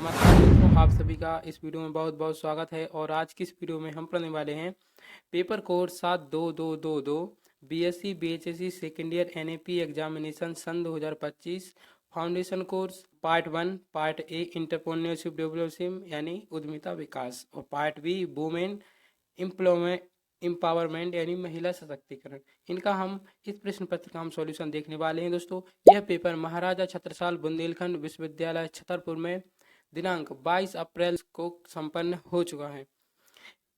नमस्कार मित्रों, आप सभी का इस वीडियो में बहुत बहुत स्वागत है। और आज की इस वीडियो में हम पढ़ने वाले हैं पेपर कोड 72222 बीएससी बीएचएससी सेकेंड ईयर एनएपी एग्जामिनेशन सन 2025 foundation course part 1 part A entrepreneurship development यानी उद्यमिता विकास और part B women employment empowerment यानी महिला सशक्तिकरण। इनका हम इस प्रश्न पत्र का हम सॉल्यूशन देखने वाले हैं। दोस्तों, यह पेपर महाराजा छत्रसाल बुंदेलखंड विश्वविद्यालय छतरपुर में दिनांक 22 अप्रैल को संपन्न हो चुका है।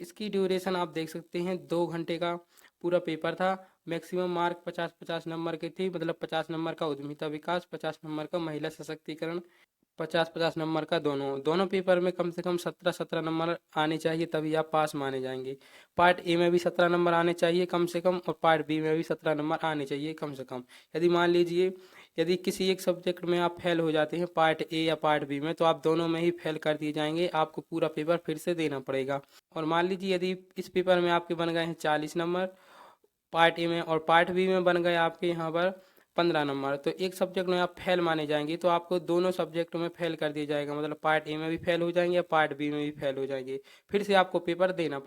इसकी ड्यूरेशन आप देख सकते हैं, 2 घंटे का पूरा पेपर था। मैक्सिमम मार्क 50-50 नंबर के थे, मतलब 50 नंबर का उद्यमिता विकास, 50 नंबर का महिला सशक्तिकरण, 50-50 नंबर का दोनों पेपर में कम से कम 17-17 नंबर आने चाहिए, तभी आप पास माने जाएंगे। पार्ट ए में भी 17 नंबर आने चाहिए कम से कम, और पार्ट बी में भी 17 नंबर आने चाहिए कम से कम। यदि मान लीजिए यदि किसी एक सब्जेक्ट में आप फेल हो जाते हैं पार्ट ए या पार्ट बी में, तो आप दोनों में ही फेल कर दिए जाएंगे, आपको पूरा पेपर फिर से देना पड़ेगा। और मान लीजिए यदि इस पेपर में आपके बन गए हैं 40 नंबर पार्ट ए में, और पार्ट बी में बन गए आपके यहाँ पर 15 नंबर, तो एक सब्जेक्ट में आप फेल माने जाएंगे, तो आपको दोनों सब्जेक्ट में फेल कर दिया जाएगा। मतलब पार्ट ए में भी फेल हो जाएंगे या पार्ट बी में भी फेल हो जाएंगे, फिर से आपको पेपर देना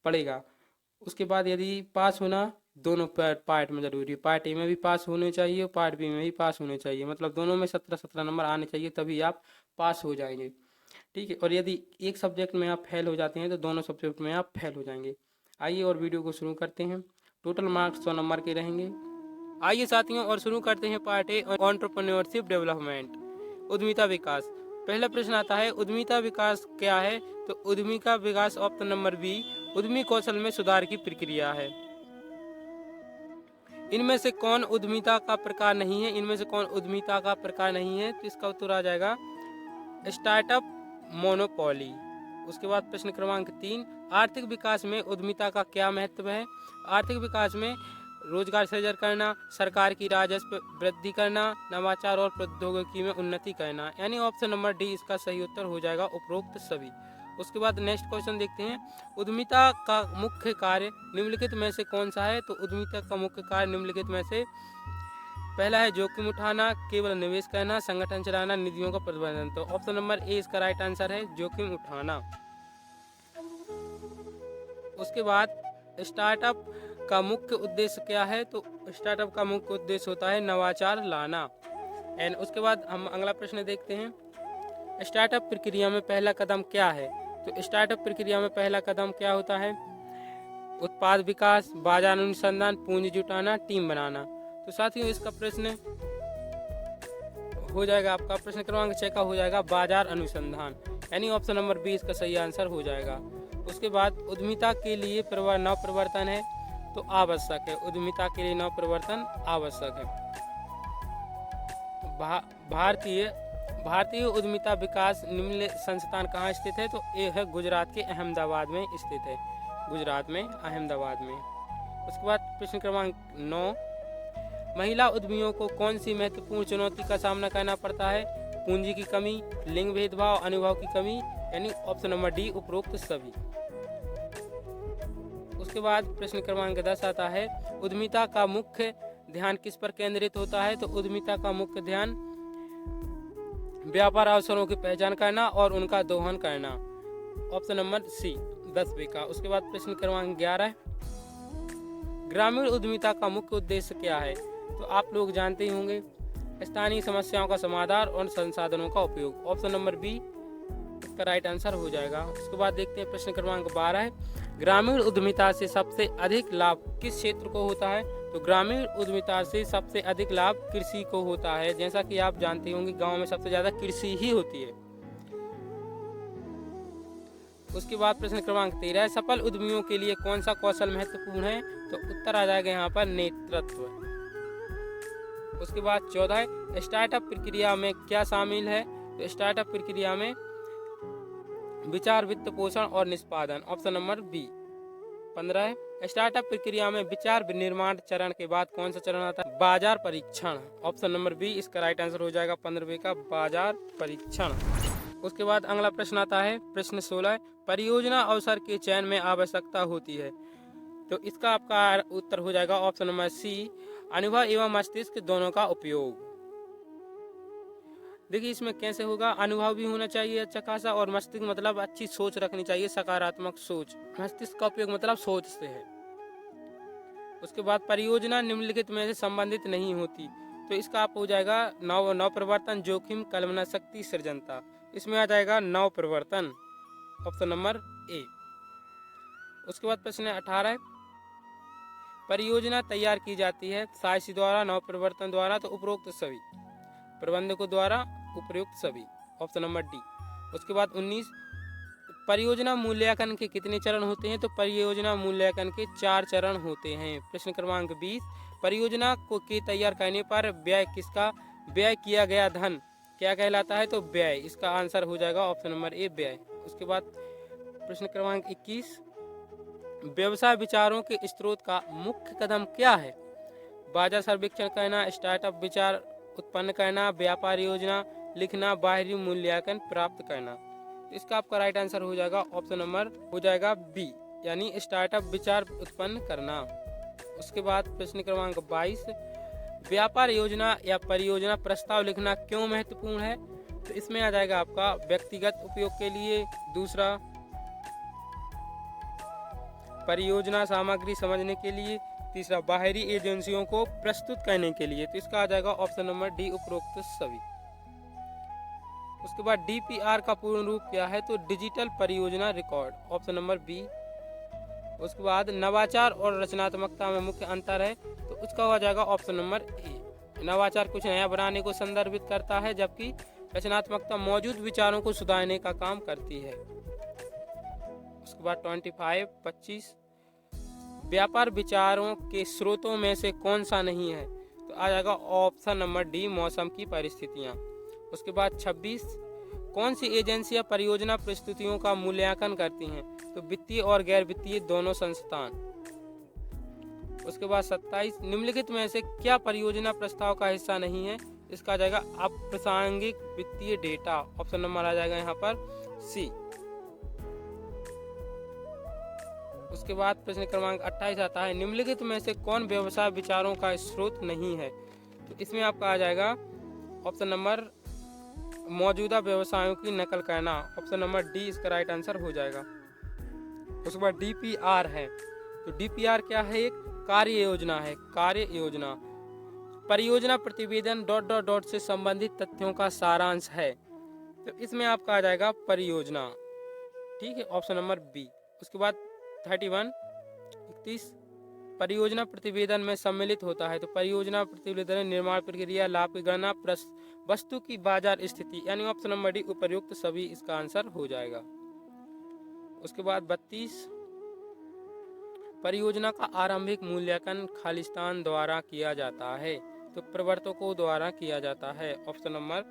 पड़ेगा। उसके बाद यदि पास होना दोनों पार्ट में जरूरी है, पार्ट ए में भी पास होने चाहिए और पार्ट बी में भी पास होने चाहिए, मतलब दोनों में 17-17 नंबर आने चाहिए, तभी आप पास हो जाएंगे। ठीक है, और यदि एक सब्जेक्ट में आप फेल हो जाते हैं तो दोनों सब्जेक्ट में आप फेल हो जाएंगे। आइए और वीडियो को शुरू करते हैं। टोटल मार्क्स 100 नंबर के रहेंगे। आइए साथियों और शुरू करते हैं पार्ट ए एंटरप्रेन्योरशिप डेवलपमेंट उद्यमिता विकास। पहला प्रश्न आता है, उद्यमिता विकास क्या है? तो उद्यमिता विकास ऑप्शन नंबर बी उद्यमी कौशल में सुधार की प्रक्रिया है। इनमें से कौन उद्यमिता का प्रकार नहीं है? इनमें से कौन उद्यमिता का प्रकार नहीं है? तो इसका उत्तर आ जाएगा स्टार्टअप मोनोपोली। उसके बाद प्रश्न क्रमांक 3, आर्थिक विकास में उद्यमिता का क्या महत्व है? आर्थिक विकास में रोजगार सृजन करना, सरकार की राजस्व वृद्धि करना, नवाचार और प्रौद्योगिकी में उन्नति करना, यानी ऑप्शन नंबर डी इसका सही उत्तर हो जाएगा, उपरोक्त सभी। उसके बाद नेक्स्ट क्वेश्चन देखते हैं, उद्यमिता का मुख्य कार्य निम्नलिखित में से कौन सा है? तो उद्यमिता का मुख्य कार्य निम्नलिखित में से पहला है जोखिम उठाना, केवल निवेश करना, संगठन चलाना, निधियों का प्रबंधन। तो ऑप्शन नंबर ए इसका राइट आंसर है, जोखिम उठाना। उसके बाद स्टार्टअप का मुख्य उद्देश्य क्या है? तो स्टार्टअप का मुख्य उद्देश्य होता है नवाचार लाना। एंड उसके बाद हम अगला प्रश्न देखते हैं, स्टार्टअप प्रक्रिया में पहला कदम क्या है? तो स्टार्टअप प्रक्रिया में पहला कदम क्या होता है? उत्पाद विकास, बाजार अनुसंधान, पूंजी जुटाना, टीम बनाना। तो साथियों इसका प्रश्न हो जाएगा, आपका प्रश्न क्रमांक 6 का हो जाएगा बाजार अनुसंधान, यानी ऑप्शन नंबर बी इसका सही आंसर हो जाएगा। उसके बाद उद्यमिता के लिए नव प्रवर्तन है तो आवश्यक है, उद्यमिता के लिए नव प्रवर्तन आवश्यक है। भारतीय उद्यमिता विकास निम्न संस्थान कहाँ स्थित है? तो ये है गुजरात के अहमदाबाद में स्थित है, गुजरात में अहमदाबाद में। उसके बाद प्रश्न क्रमांक 9, महिला उद्यमियों को कौन सी महत्वपूर्ण चुनौती का सामना करना पड़ता है? पूंजी की कमी, लिंग भेदभाव, अनुभव की कमी, यानी ऑप्शन नंबर डी उपरोक्त सभी। उसके बाद प्रश्न क्रमांक 10 आता है, उद्यमिता का मुख्य ध्यान किस पर केंद्रित होता है? तो उद्यमिता का मुख्य ध्यान व्यापार अवसरों की पहचान करना और उनका दोहन करना, ऑप्शन नंबर सी 10 का। उसके बाद प्रश्न क्रमांक 11, ग्रामीण उद्यमिता का मुख्य उद्देश्य क्या है? तो आप लोग जानते ही होंगे, स्थानीय समस्याओं का समाधान और संसाधनों का उपयोग, ऑप्शन नंबर बी इसका राइट आंसर हो जाएगा। उसके बाद देखते हैं प्रश्न क्रमांक 12, ग्रामीण उद्यमिता से सबसे अधिक लाभ किस क्षेत्र को होता है? तो ग्रामीण उद्यमिता से सबसे अधिक लाभ कृषि को होता है। जैसा कि आप जानते होंगे गांव में सबसे ज्यादा कृषि ही होती है। उसके बाद प्रश्न क्रमांक 13, सफल उद्यमियों के लिए कौन सा कौशल महत्वपूर्ण है? तो उत्तर आ जाएगा यहाँ पर नेतृत्व। उसके बाद 14, स्टार्टअप प्रक्रिया में क्या शामिल है? तो स्टार्टअप प्रक्रिया में विचार, वित्त पोषण और निष्पादन, ऑप्शन नंबर बी। 15, स्टार्टअप प्रक्रिया में विचार निर्माण चरण के बाद कौन सा चरण आता है? बाजार परीक्षण, ऑप्शन नंबर बी इसका राइट आंसर हो जाएगा 15 का बाजार परीक्षण। उसके बाद अगला प्रश्न आता है प्रश्न 16, परियोजना अवसर के चयन में आवश्यकता होती है। तो इसका आपका उत्तर हो जाएगा ऑप्शन नंबर सी, अनुभव एवं मस्तिष्क दोनों का उपयोग। देखिए इसमें कैसे होगा, अनुभव भी होना चाहिए अच्छा खासा, और मस्तिष्क मतलब अच्छी सोच रखनी चाहिए, सकारात्मक सोच। मस्तिष्क का उपयोग मतलब सोच से है। उसके बाद परियोजना निम्नलिखित में से संबंधित नहीं होती, तो इसका आप हो जाएगा नव प्रवर्तन, जोखिम, कल्पना शक्ति, सृजनता। इसमें आ जाएगा नव प्रवर्तन, ऑप्शन नंबर ए। उसके बाद प्रश्न 18, परियोजना तैयार की जाती है साहसी द्वारा, नव प्रवर्तन द्वारा, तो उपरोक्त सभी, प्रबंधकों द्वारा, उपयुक्त सभी, ऑप्शन नंबर डी। उसके बाद 19, परियोजना मूल्यांकन के कितने चरण होते हैं, तो परियोजना मूल्यांकन के 4 चरण होते हैं। प्रश्न क्रमांक 20, परियोजना को के तैयार करने पर व्यय किया गया धन क्या कहलाता है, तो व्यय। इसका आंसर हो जाएगा ऑप्शन नंबर ए, व्यय। उसके बाद प्रश्न क्रमांक 21, व्यवसाय विचारों के स्रोत का मुख्य कदम क्या है, बाजार सर्वेक्षण करना, स्टार्टअप विचार उत्पन्न करना, व्यापार योजना लिखना, बाहरी मूल्यांकन प्राप्त करना। इसका आपका राइट आंसर हो जाएगा ऑप्शन नंबर हो जाएगा बी, यानी स्टार्टअप विचार उत्पन्न करना। उसके बाद प्रश्न क्रमांक 22, व्यापार योजना या परियोजना प्रस्ताव लिखना क्यों महत्वपूर्ण है, तो इसमें आ जाएगा आपका व्यक्तिगत उपयोग के लिए, दूसरा परियोजना सामग्री समझने के लिए, तीसरा बाहरी एजेंसियों को प्रस्तुत करने के लिए। तो इसका आ जाएगा ऑप्शन नंबर डी, उपरोक्त सभी। उसके बाद डीपीआर का पूर्ण रूप क्या है, तो डिजिटल परियोजना रिकॉर्ड, ऑप्शन नंबर बी। उसके बाद नवाचार और रचनात्मकता में मुख्य अंतर है, तो उसका हो जाएगा ऑप्शन नंबर ए। नवाचार कुछ नया बनाने को संदर्भित करता है, जबकि रचनात्मकता मौजूद विचारों को सुधारने का काम करती है। उसके बाद 25, व्यापार विचारों के स्रोतों में से कौन सा नहीं है, तो आ जाएगा ऑप्शन नंबर डी, मौसम की परिस्थितियां। उसके बाद 26, कौन सी एजेंसियां परियोजना प्रस्तुतियों का मूल्यांकन करती हैं, तो वित्तीय और गैर वित्तीय दोनों संस्थान। उसके बाद 27, निम्नलिखित में से क्या परियोजना प्रस्ताव का हिस्सा नहीं है, इसका आ जाएगा अप्रासंगिक वित्तीय डेटा, ऑप्शन नंबर आ जाएगा यहाँ पर सी। उसके बाद प्रश्न क्रमांक 28 आता है, निम्नलिखित में से कौन व्यवसाय विचारों का स्रोत नहीं है, तो इसमें आपका आ जाएगा ऑप्शन नंबर मौजूदा व्यवसायों की नकल करना, ऑप्शन नंबर डी इसका राइट आंसर हो जाएगा। उसके बाद डीपीआर है, तो डीपीआर क्या है, एक कार्य योजना है, कार्य योजना। परियोजना प्रतिवेदन ... से संबंधित तथ्यों का सारांश है, तो इसमें आपका आ जाएगा परियोजना, ठीक है, ऑप्शन नंबर बी। उसके बाद 31, परियोजना प्रतिवेदन में सम्मिलित होता है, तो परियोजना प्रतिवेदन निर्माण प्रक्रिया, लाभ की गणना, वस्तु की बाजार स्थिति, यानी ऑप्शन नंबर डी, उपयुक्त सभी इसका आंसर हो जाएगा। उसके बाद 32, परियोजना का आरंभिक मूल्यांकन खालिस्तान द्वारा किया जाता है, तो प्रवर्तकों द्वारा किया जाता है, ऑप्शन नंबर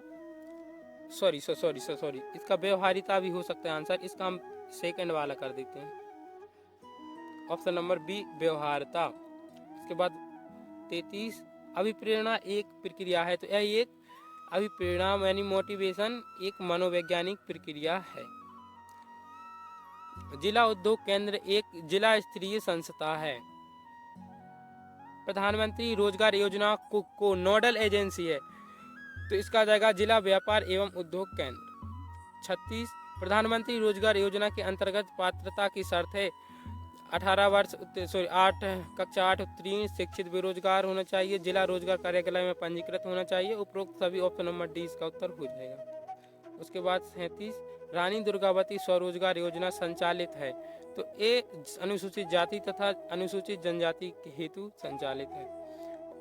सॉरी इसका व्यवहारिता भी हो सकता है आंसर, इसका हम सेकंड वाला कर देते हैं, ऑप्शन नंबर बी, व्यवहारता। उसके बाद 33, अभिप्रेरणा एक प्रक्रिया है, तो यह एक अभिप्रेरणा यानी मोटिवेशन एक मनोवैज्ञानिक प्रक्रिया है। जिला उद्योग केंद्र एक जिला स्तरीय संस्था है। प्रधानमंत्री रोजगार योजना को नोडल एजेंसी है, तो इसका आ जाएगा जिला व्यापार एवं उद्योग केंद्र। 36, प्रधानमंत्री रोजगार योजना के अंतर्गत पात्रता की शर्त है कक्षा 8 उत्तीर्ण शिक्षित बेरोजगार होना चाहिए, जिला रोजगार कार्यालय में पंजीकृत होना चाहिए, उपरोक्त सभी, ऑप्शन नंबर डी इसका उत्तर हो जाएगा। उसके बाद 37, रानी दुर्गावती स्वरोजगार योजना संचालित है, तो ये अनुसूचित जाति तथा अनुसूचित जनजाति के हेतु संचालित है,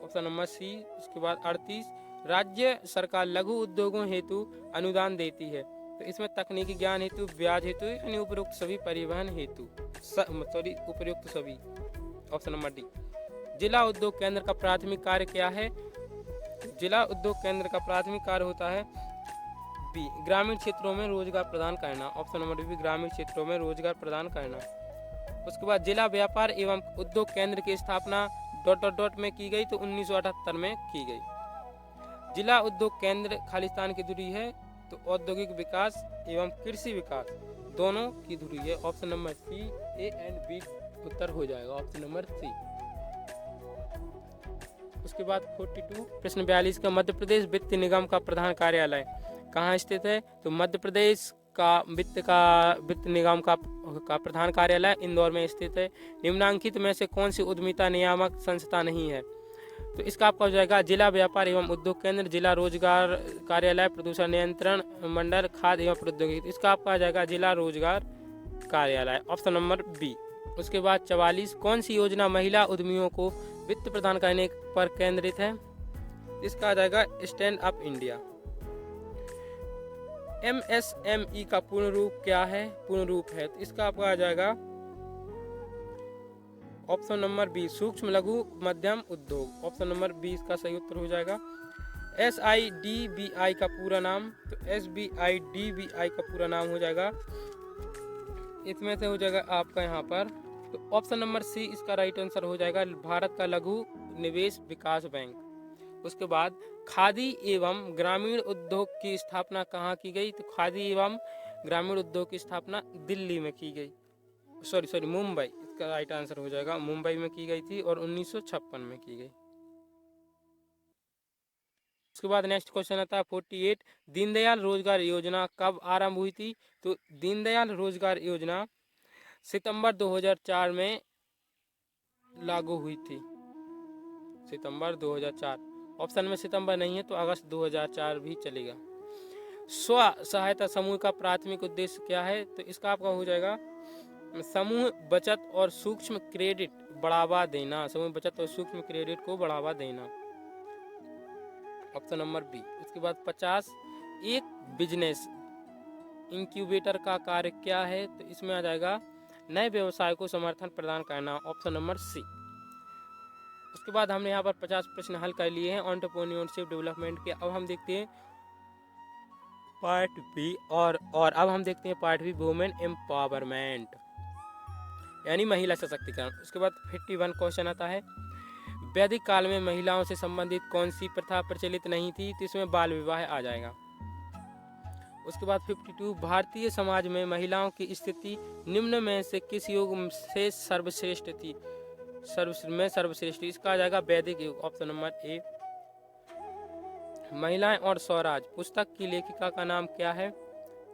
ऑप्शन नंबर सी। उसके बाद 38, राज्य सरकार लघु उद्योगों हेतु अनुदान देती है, तो इसमें तकनीकी ज्ञान हेतु, ब्याज हेतु, यानी उपयुक्त सभी, परिवहन हेतु, उपयुक्त सभी, ऑप्शन नंबर डी। जिला उद्योग केंद्र का प्राथमिक कार्य क्या है, जिला उद्योग केंद्र का प्राथमिक कार्य होता है बी, ग्रामीण क्षेत्रों में रोजगार प्रदान करना, ऑप्शन नंबर बी, ग्रामीण क्षेत्रों में रोजगार प्रदान करना। उसके बाद जिला व्यापार एवं उद्योग केंद्र की स्थापना ... में की गई, तो 1978 में की गई। जिला उद्योग केंद्र खालिस्तान की धुरी है, तो औद्योगिक विकास एवं कृषि विकास दोनों की धुरी है, option number C, A and B उत्तर हो जाएगा, ऑप्शन नंबर सी। उसके बाद 42 प्रश्न 42 का मध्य प्रदेश वित्त निगम का प्रधान कार्यालय कहाँ स्थित है? तो मध्य प्रदेश का वित्त निगम का प्रधान कार्यालय इंदौर में स्थित है। निम्नांकित में से कौन सी उद्यमिता नियामक संस्था नहीं है? तो इसका आपका हो जाएगा जिला व्यापार एवं उद्योग केंद्र, जिला रोजगार कार्यालय, प्रदूषण नियंत्रण मंडल, खाद्य एवं प्रौद्योगिकी। इसका आपका आ जाएगा जिला रोजगार कार्यालय, ऑप्शन नंबर बी। उसके बाद 44 कौन सी योजना महिला उद्यमियों को वित्त प्रदान करने पर केंद्रित है? इसका आ जाएगा स्टैंड अप इंडिया। MSME का पूर्ण रूप क्या है? पूर्ण रूप है तो इसका आपका आ जाएगा ऑप्शन नंबर बी, सूक्ष्म लघु मध्यम उद्योग। ऑप्शन नंबर बी इसका सही उत्तर हो जाएगा। SIDBI का पूरा नाम, तो SBIDBI का पूरा नाम हो जाएगा, इसमें से हो जाएगा आपका यहाँ पर, तो ऑप्शन नंबर सी इसका राइट आंसर हो जाएगा, भारत का लघु निवेश विकास बैंक। उसके बाद खादी एवं ग्रामीण उद्योग की स्थापना कहाँ की गई? तो खादी एवं ग्रामीण उद्योग की स्थापना दिल्ली में की गई, सॉरी मुंबई, इसका राइट आंसर हो जाएगा, मुंबई में की गई थी और 1956 में की गई। उसके बाद नेक्स्ट क्वेश्चन आता है 48 दीनदयाल रोजगार योजना कब आरंभ हुई थी? तो दीनदयाल रोजगार योजना सितंबर 2004 में लागू हुई थी, सितंबर 2004। ऑप्शन में सितंबर नहीं है तो अगस्त 2004 भी चलेगा। स्व सहायता समूह का प्राथमिक उद्देश्य क्या है? तो इसका आपका हो जाएगा समूह बचत और सूक्ष्म क्रेडिट बढ़ावा देना, समूह बचत और सूक्ष्म क्रेडिट को बढ़ावा देना, ऑप्शन नंबर बी। उसके बाद 50 एक बिजनेस इंक्यूबेटर का कार्य क्या है? तो इसमें आ जाएगा नए व्यवसाय को समर्थन प्रदान करना, ऑप्शन नंबर सी। उसके बाद हमने यहाँ पर 50 प्रश्न हल कर लिए हैं एंटरप्रेन्योरशिप डेवलपमेंट के। अब हम देखते हैं पार्ट बी और अब हम देखते हैं पार्ट बी वुमेन एम्पावरमेंट यानी महिला सशक्तिकरण। उसके बाद 51 क्वेश्चन आता है वैदिक काल में महिलाओं से संबंधित कौन सी प्रथा प्रचलित नहीं थी? तो इसमें बाल विवाह आ जाएगा। उसके बाद 52 भारतीय समाज में महिलाओं की स्थिति निम्न में से किस युग से सर्वश्रेष्ठ थी? सर्वश्रेष्ठ इसका आ जाएगा वैदिक युग, ऑप्शन नंबर ए। महिलाएं और स्वराज पुस्तक की लेखिका का नाम क्या है?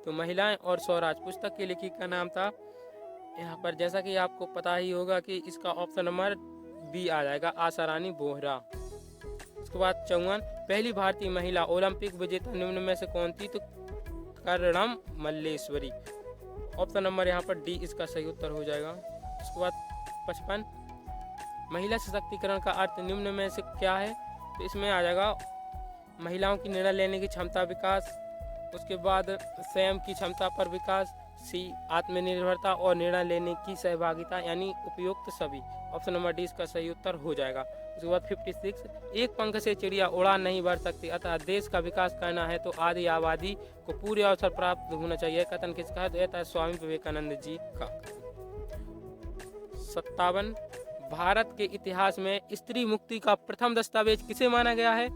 तो महिलाएं और स्वराज पुस्तक की लेखिका का नाम था यहाँ पर, जैसा कि आपको पता ही होगा कि इसका ऑप्शन नंबर बी आ जाएगा, आशा रानी बोहरा। उसके बाद 54 पहली भारतीय महिला ओलंपिक विजेता निम्न में से कौन थी? तो कर्णम मल्लेश्वरी, ऑप्शन नंबर यहाँ पर डी इसका सही उत्तर हो जाएगा। उसके बाद 55 महिला सशक्तिकरण का अर्थ निम्न में से क्या है? तो इसमें आ जाएगा महिलाओं की निर्णय लेने की क्षमता विकास, उसके बाद स्वयं की क्षमता पर विकास, सी आत्मनिर्भरता और निर्णय लेने की सहभागिता यानी उपयुक्त सभी, ऑप्शन नंबर डी इसका सही उत्तर हो जाएगा। उसके बाद 56 एक पंख से चिड़िया उड़ान नहीं भर सकती, अतः देश का विकास करना है तो आदि आबादी को पूरे अवसर प्राप्त होना चाहिए, कथन किसका है? तो यह था स्वामी विवेकानंद जी का। 57 भारत के इतिहास में स्त्री मुक्ति का प्रथम दस्तावेज किसे माना गया है?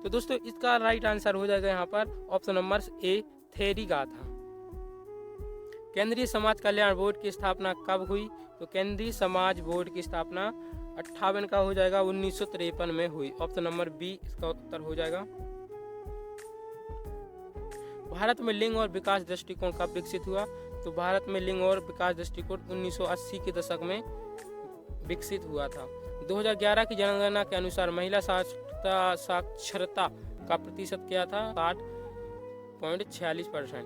तो दोस्तों इसका राइट आंसर हो जाएगा यहाँ पर ऑप्शन नंबर ए, थेरी गाथा। केंद्रीय समाज कल्याण बोर्ड की स्थापना कब हुई? तो केंद्रीय समाज बोर्ड की स्थापना 58 का हो जाएगा, 1953 में हुई, ऑप्शन नंबर बी इसका उत्तर हो जाएगा। भारत में लिंग और विकास दृष्टिकोण कब विकसित हुआ? तो भारत में लिंग और विकास दृष्टिकोण 1980 के दशक में विकसित हुआ था। 2011 की जनगणना के अनुसार महिला साक्षरता का प्रतिशत क्या था? 60.46%।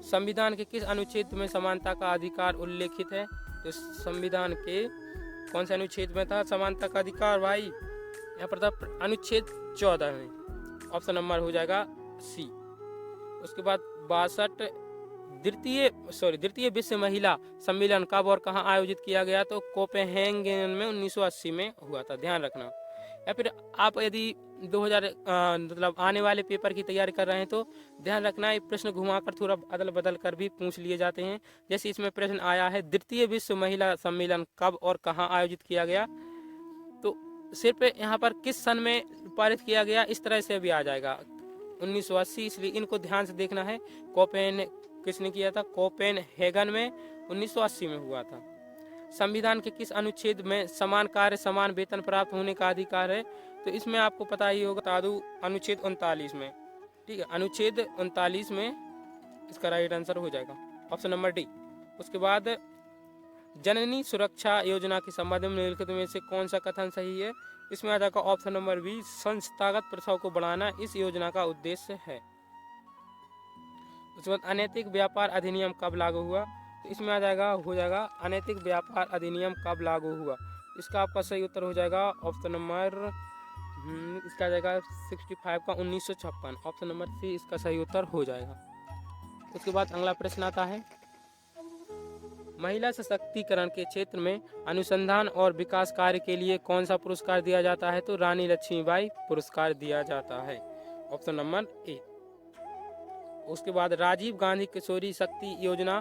संविधान के किस अनुच्छेद में समानता का अधिकार उल्लेखित है? तो संविधान के कौन से अनुच्छेद में था समानता का अधिकार भाई? यहाँ पर था अनुच्छेद 14 में, ऑप्शन नंबर हो जाएगा सी। उसके बाद 62 द्वितीय विश्व महिला सम्मेलन कब और कहाँ आयोजित किया गया? तो कोपेनहेगन में 1980 में हुआ था, ध्यान रखना। या फिर आप यदि 2000 मतलब आने वाले पेपर की तैयारी कर रहे हैं तो ध्यान रखना ये प्रश्न घुमाकर थोड़ा अदल बदल कर भी पूछ लिए जाते हैं। जैसे इसमें प्रश्न आया है द्वितीय विश्व महिला सम्मेलन कब और कहाँ आयोजित किया गया, तो सिर्फ यहाँ पर किस सन में पारित किया गया इस तरह से भी आ जाएगा 1980, इसलिए इनको ध्यान से देखना है। किसने किया था? कोपेनहेगन में 1980 में हुआ था। संविधान के किस अनुच्छेद में समान कार्य समान वेतन प्राप्त होने का अधिकार है? तो इसमें आपको पता ही होगा, बता दूं, अनुच्छेद 39 में, ठीक है, अनुच्छेद 39 में इसका राइट आंसर हो जाएगा ऑप्शन नंबर डी। उसके बाद जननी सुरक्षा योजना के संबंध में निम्नलिखित में से कौन सा कथन सही है? इसमें आ जाएगा ऑप्शन नंबर बी, संस्थागत प्रथाओं को बढ़ाना इस योजना का उद्देश्य है। उसके बाद अनैतिक व्यापार अधिनियम कब लागू हुआ? तो इसमें आ जाएगा, हो जाएगा अनैतिक व्यापार अधिनियम कब लागू हुआ। इसका आपका सही उत्तर हो जाएगा ऑप्शन नंबर इसका आ जाएगा 65 का 1956, ऑप्शन नंबर सी इसका सही उत्तर हो जाएगा। उसके बाद अगला प्रश्न आता है, महिला सशक्तिकरण के क्षेत्र में अनुसंधान और विकास कार्य के लिए कौन सा पुरस्कार दिया जाता है? तो रानी लक्ष्मीबाई पुरस्कार दिया जाता है, ऑप्शन नंबर ए। उसके बाद राजीव गांधी किशोरी शक्ति योजना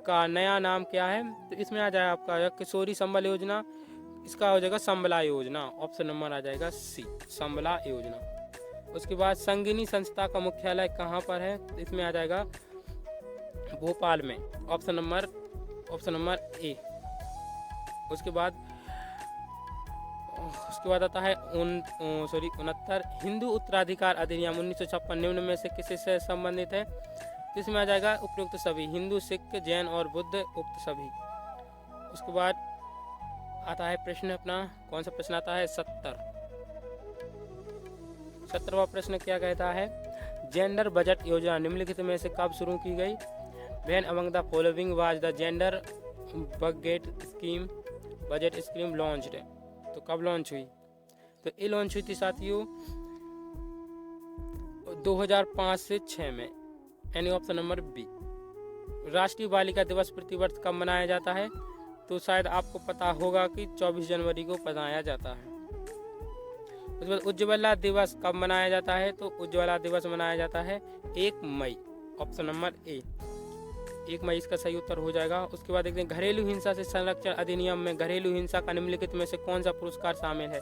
का नया नाम क्या है? तो इसमें आ जाएगा आपका किशोरी संबल योजना, इसका हो जाएगा संबला योजना, ऑप्शन नंबर आ जाएगा सी, संबला योजना। उसके बाद संगिनी संस्था का मुख्यालय कहाँ पर है? तो इसमें आ जाएगा भोपाल में, ऑप्शन नंबर ए। उसके बाद आता है 69 हिंदू उत्तराधिकार अधिनियम 1956 निम्न में से किसी से संबंधित है? इसमें आ जाएगा उपयुक्त सभी, हिंदू, सिख, जैन और बुद्ध, उक्त सभी। उसके बाद आता है प्रश्न अपना, कौन सा प्रश्न आता है? 70वां प्रश्न क्या कहता है? जेंडर बजट योजना निम्नलिखित में से कब शुरू की गई? When among the following was the gender budget scheme launched? तो कब लॉन्च हुई? तो ये लॉन्च हुई थी साथियों 2005 से 6 में, यानी ऑप्शन नंबर बी। राष्ट्रीय बालिका दिवस प्रतिवर्ष कब मनाया जाता है? तो शायद आपको पता होगा कि 24 जनवरी को मनाया जाता है। उसके बाद उज्ज्वला दिवस कब मनाया जाता है? तो उज्ज्वला दिवस मनाया जाता है 1 मई, ऑप्शन नंबर ए, 1 मई इसका सही उत्तर हो जाएगा। उसके बाद देखते हैं घरेलू हिंसा से संरक्षण अधिनियम में घरेलू हिंसा का निम्नलिखित में से कौन सा पुरस्कार शामिल है?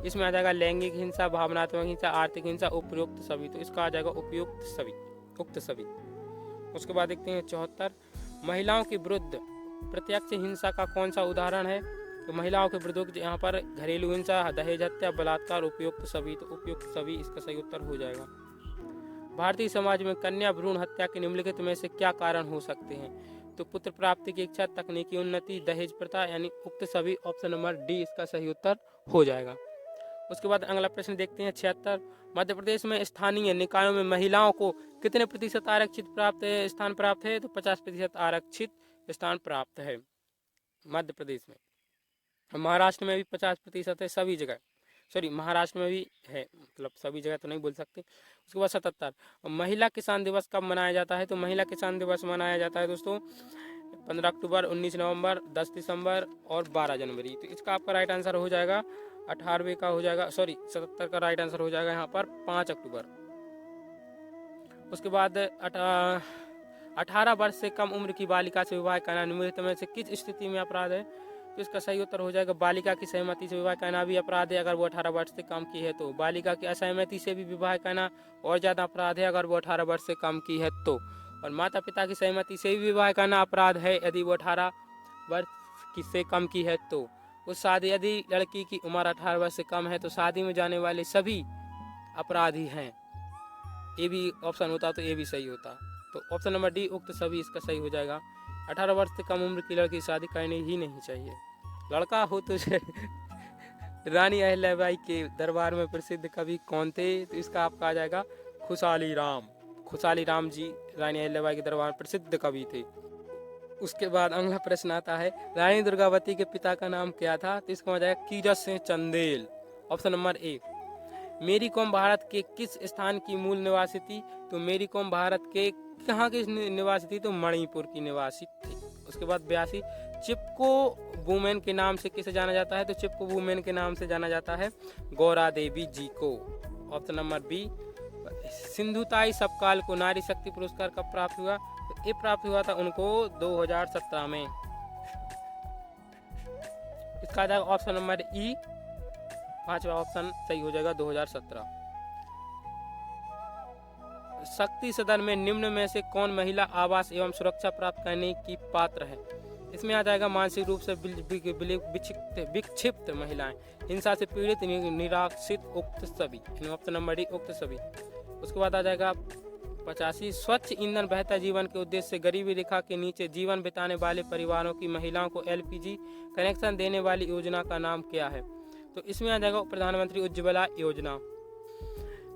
इसमें आ जाएगा लैंगिक हिंसा, भावनात्मक हिंसा, आर्थिक हिंसा, उपयुक्त सभी। तो इसका आ जाएगा उपयुक्त सभी, उक्त सभी। उसके बाद देखते हैं 74 महिलाओं के विरुद्ध प्रत्यक्ष हिंसा का कौन सा उदाहरण है? तो महिलाओं के विरुद्ध यहाँ पर घरेलू हिंसा, दहेज हत्या, बलात्कार, उपयुक्त सभी। तो उपयुक्त सभी इसका सही उत्तर हो जाएगा। भारतीय समाज में कन्या भ्रूण हत्या के निम्नलिखित में से क्या कारण हो सकते हैं? तो पुत्र प्राप्ति की इच्छा, तकनीकी उन्नति, दहेज प्रथा, यानी उक्त सभी, ऑप्शन नंबर डी इसका सही उत्तर हो जाएगा। उसके बाद अगला प्रश्न देखते हैं 76 मध्य प्रदेश में स्थानीय निकायों में महिलाओं को कितने प्रतिशत आरक्षित स्थान प्राप्त है? तो 50% आरक्षित स्थान प्राप्त है मध्य प्रदेश में। महाराष्ट्र में भी 50% है, सभी जगह, सॉरी महाराष्ट्र में भी है, मतलब सभी जगह तो नहीं बोल सकते। उसके बाद 77 महिला किसान दिवस कब मनाया जाता है? तो महिला किसान दिवस मनाया जाता है दोस्तों 15 अक्टूबर, 19 नवंबर, 10 दिसंबर और 12 जनवरी। तो इसका आपका राइट आंसर हो जाएगा 18वें का हो जाएगा, सॉरी 77 का राइट आंसर हो जाएगा यहाँ पर 5 अक्टूबर। उसके बाद 18 वर्ष से कम उम्र की बालिका से विवाह करना निम्नलिखित में से किस स्थिति में अपराध है? तो इसका सही उत्तर हो जाएगा बालिका की सहमति से विवाह करना भी अपराध है अगर वो 18 वर्ष से कम की है तो। बालिका की असहमति से भी विवाह करना और ज़्यादा अपराध है अगर वो 18 वर्ष से कम की है तो। और माता पिता की सहमति से भी विवाह करना अपराध है यदि वो 18 वर्ष से कम की है तो। उस शादी, यदि लड़की की उम्र 18 वर्ष से कम है तो शादी में जाने वाले सभी अपराधी हैं। ये भी ऑप्शन होता तो ये भी सही होता। तो ऑप्शन नंबर डी उक्त सभी इसका सही हो जाएगा। 18 वर्ष से कम उम्र की लड़की शादी करनी ही नहीं चाहिए। लड़का हो तो रानी अहिल्याबाई के दरबार में प्रसिद्ध कवि कौन थे? तो इसका आपका आ जाएगा खुशहाली राम। खुशहाली राम जी रानी अहिल्याबाई के दरबार प्रसिद्ध कवि थे। उसके बाद अगला प्रश्न आता है रानी दुर्गावती के पिता का नाम क्या था? तो इसका आ जाएगा Kirat Singh Chandel, option number A. Mary Kom Bharat के किस स्थान की मूल निवासी थी? तो मेरी कॉम भारत के कहाँ की निवासी थी? तो मणिपुर की निवासी थी। उसके बाद 82 चिपको वुमेन के नाम से किसे जाना जाता है? तो चिपको वुमेन के नाम से जाना जाता है गौरा देवी जी को, option number B. Sindhutai Sapkal को नारी शक्ति पुरस्कार कब प्राप्त हुआ? तो ये प्राप्त हुआ था उनको 2017 में। इसका जाएगा ऑप्शन नंबर ई, 5वां ऑप्शन सही हो जाएगा 2017। शक्ति सदन में निम्न में से कौन महिला आवास एवं सुरक्षा प्राप्त करने की पात्र है? इसमें आ जाएगा मानसिक रूप से विक्षिप्त महिलाएं, हिंसा से पीड़ित, निराश्रित, उक्त सभी, ऑप्शन नंबर डी उक्त सभी। उसके बाद आ जाएगा 85, स्वच्छ ईंधन बेहतर जीवन के उद्देश्य से गरीबी रेखा के नीचे जीवन बिताने वाले परिवारों की महिलाओं को LPG कनेक्शन देने वाली योजना का नाम क्या है? तो इसमें आ जाएगा प्रधानमंत्री उज्ज्वला योजना।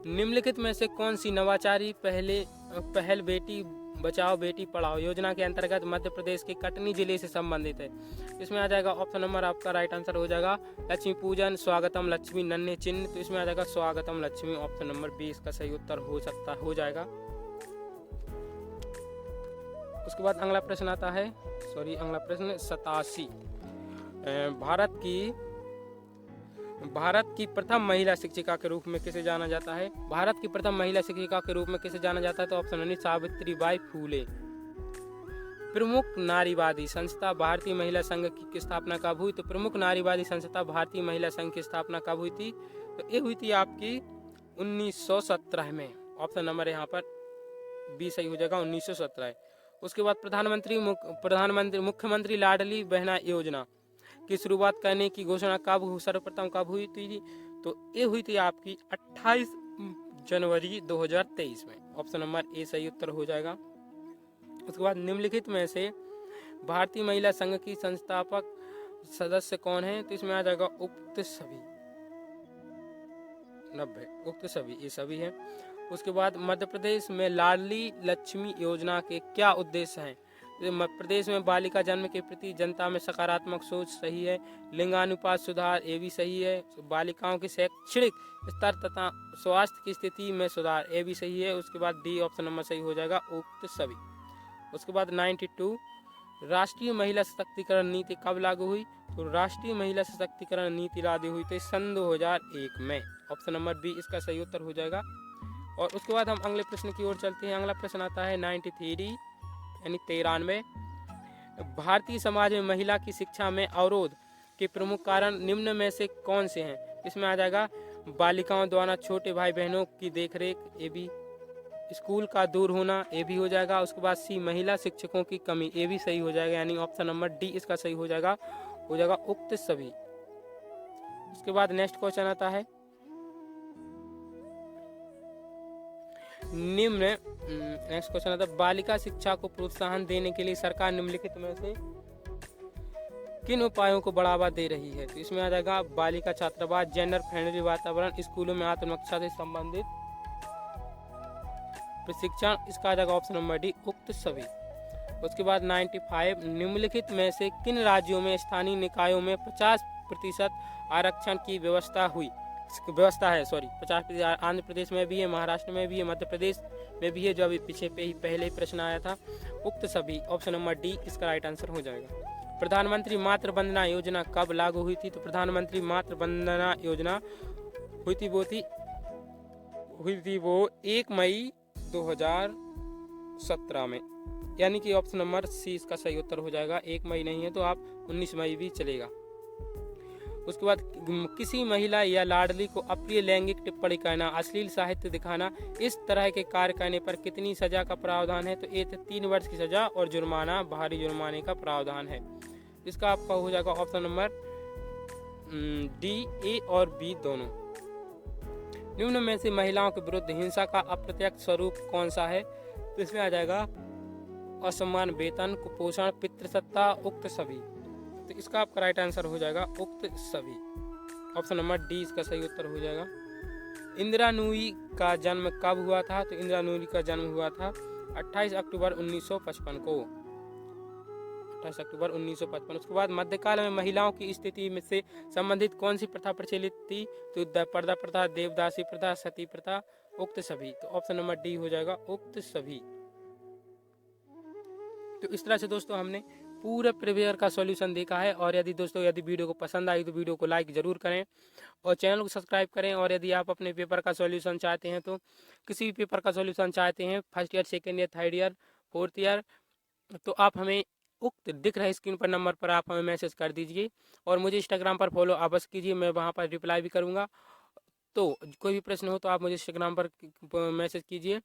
निम्नलिखित में से कौन सी नवाचारी पहल बेटी बचाओ बेटी पढ़ाओ योजना के अंतर्गत मध्य प्रदेश के कटनी जिले से संबंधित है? इसमें आ जाएगा ऑप्शन नंबर आपका राइट आंसर हो जाएगा लक्ष्मी पूजन, स्वागतम लक्ष्मी, नन्हे चिन्ह। तो इसमें आ जाएगा स्वागतम लक्ष्मी, ऑप्शन नंबर बी इसका सही उत्तर हो जाएगा। उसके बाद अगला प्रश्न आता है, अगला प्रश्न 87, भारत की प्रथम महिला शिक्षिका के रूप में किसे जाना जाता है? भारत की प्रथम महिला शिक्षिका के रूप में किसे जाना जाता है? तो ऑप्शन नंबर सावित्रीबाई फूले। प्रमुख नारीवादी संस्था भारतीय महिला संघ की स्थापना कब हुई? तो प्रमुख नारीवादी संस्था भारतीय महिला संघ की स्थापना कब हुई थी? तो ये हुई थी आपकी 1917 में, ऑप्शन नंबर यहाँ पर बी सही हो जाएगा 1917। उसके बाद मुख्यमंत्री लाडली बहना योजना की शुरुआत करने की घोषणा सर्वप्रथम कब हुई थी? तो ये हुई थी आपकी 28 जनवरी 2023 में, ऑप्शन नंबर ए सही उत्तर हो जाएगा। उसके बाद निम्नलिखित में से भारतीय महिला संघ की संस्थापक सदस्य कौन है? तो इसमें आ जाएगा उक्त सभी, 90 उक्त सभी, ये सभी है। उसके बाद मध्य प्रदेश में लाडली लक्ष्मी योजना के क्या उद्देश्य हैं? मध्य प्रदेश में बालिका जन्म के प्रति जनता में सकारात्मक सोच सही है, लिंगानुपात सुधार ये भी सही है, बालिकाओं के शैक्षणिक स्तर तथा स्वास्थ्य की स्थिति में सुधार ये भी सही है। उसके बाद डी ऑप्शन नंबर सही हो जाएगा उक्त सभी। उसके बाद 92, राष्ट्रीय महिला सशक्तिकरण नीति कब लागू हुई? तो राष्ट्रीय महिला सशक्तिकरण नीति लागू हुई थी सन 2001 में, ऑप्शन नंबर बी इसका सही उत्तर हो जाएगा। और उसके बाद हम अगले प्रश्न की ओर चलते हैं। अगला प्रश्न आता है 93 यानी 93, भारतीय समाज में महिला की शिक्षा में अवरोध के प्रमुख कारण निम्न में से कौन से हैं? इसमें आ जाएगा बालिकाओं द्वारा छोटे भाई बहनों की देखरेख, ये भी, स्कूल का दूर होना, ये भी हो जाएगा। उसके बाद सी महिला शिक्षकों की कमी, ये भी सही हो जाएगा, यानी ऑप्शन नंबर डी इसका सही हो जाएगा उक्त सभी। उसके बाद नेक्स्ट क्वेश्चन आता है, नेक्स्ट क्वेश्चन आता है, बालिका शिक्षा को प्रोत्साहन देने के लिए सरकार निम्नलिखित में से किन उपायों को बढ़ावा दे रही है? तो इसमें आ जाएगा बालिका छात्रावास, जेंडर फ्रेंडली वातावरण, स्कूलों में आत्मरक्षा से संबंधित प्रशिक्षण, इसका आ जाएगा ऑप्शन नंबर डी उक्त सभी। उसके बाद 95, निम्नलिखित में से किन राज्यों में स्थानीय निकायों में 50% आरक्षण की व्यवस्था है? 50%। आंध्र प्रदेश में भी है, महाराष्ट्र में भी है, मध्य प्रदेश में भी है, जो अभी पहले ही प्रश्न आया था, उक्त सभी, ऑप्शन नंबर डी इसका राइट आंसर हो जाएगा। प्रधानमंत्री मातृ वंदना योजना कब लागू हुई थी? तो प्रधानमंत्री मातृ वंदना योजना हुई थी वो 1 मई 2017 में, यानी कि ऑप्शन नंबर सी इसका सही उत्तर हो जाएगा। 1 मई नहीं है तो आप 19 मई भी चलेगा। उसके बाद किसी महिला या लाडली को अप्रिय लैंगिक टिप्पणी करना, अश्लील साहित्य दिखाना, इस तरह के कार्य करने पर कितनी सजा का प्रावधान है? तो ये 3 वर्ष की सजा और जुर्माना, भारी जुर्माने का प्रावधान है। इसका आपका हो जाएगा ऑप्शन नंबर डी, ए और बी दोनों। निम्न में से महिलाओं के विरुद्ध हिंसा का अप्रत्यक्ष स्वरूप कौन सा है? तो इसमें आ जाएगा असमान वेतन, कुपोषण, पितृसत्ता, उक्त सभी। तो इसका आपका राइट आंसर हो जाएगा उक्त सभी, ऑप्शन नंबर डी इसका सही उत्तर हो जाएगा। इंदिरा नूई का जन्म कब हुआ था? तो इंदिरा नूई का जन्म हुआ था 28 अक्टूबर 1955 को, 28 अक्टूबर 1955। उसके बाद मध्यकाल में महिलाओं की स्थिति में से संबंधित कौन सी प्रथा प्रचलित थी? तो पर्दा प्रथा, देवदासी प्रथा, सती प्रथा, उक्त सभी। तो ऑप्शन नंबर डी हो जाएगा उक्त सभी। तो इस तरह से दोस्तों हमने पूरे प्रीवियर का सॉल्यूशन देखा है। और यदि वीडियो को पसंद आई तो वीडियो को लाइक जरूर करें और चैनल को सब्सक्राइब करें। और यदि आप अपने पेपर का सॉल्यूशन चाहते हैं, तो किसी भी पेपर का सॉल्यूशन चाहते हैं, first year, second year, third year, fourth year, तो आप हमें उक्त दिख रहे स्क्रीन पर नंबर पर आप हमें मैसेज कर दीजिए। और मुझे इंस्टाग्राम पर फॉलो अवश्य कीजिए, मैं वहाँ पर रिप्लाई भी करूँगा। तो कोई भी प्रश्न हो तो आप मुझे इंस्टाग्राम पर मैसेज कीजिए।